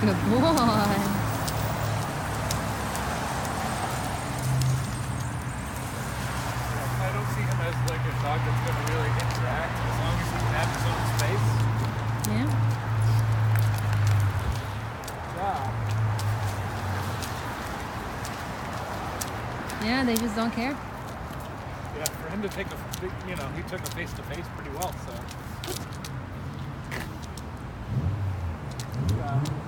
Good boy. I don't see him as like a dog that's going to really interact as long as he can have his own space. Yeah. Yeah. Yeah, they just don't care. Yeah, for him to take he took a face-to-face pretty well, so. Yeah.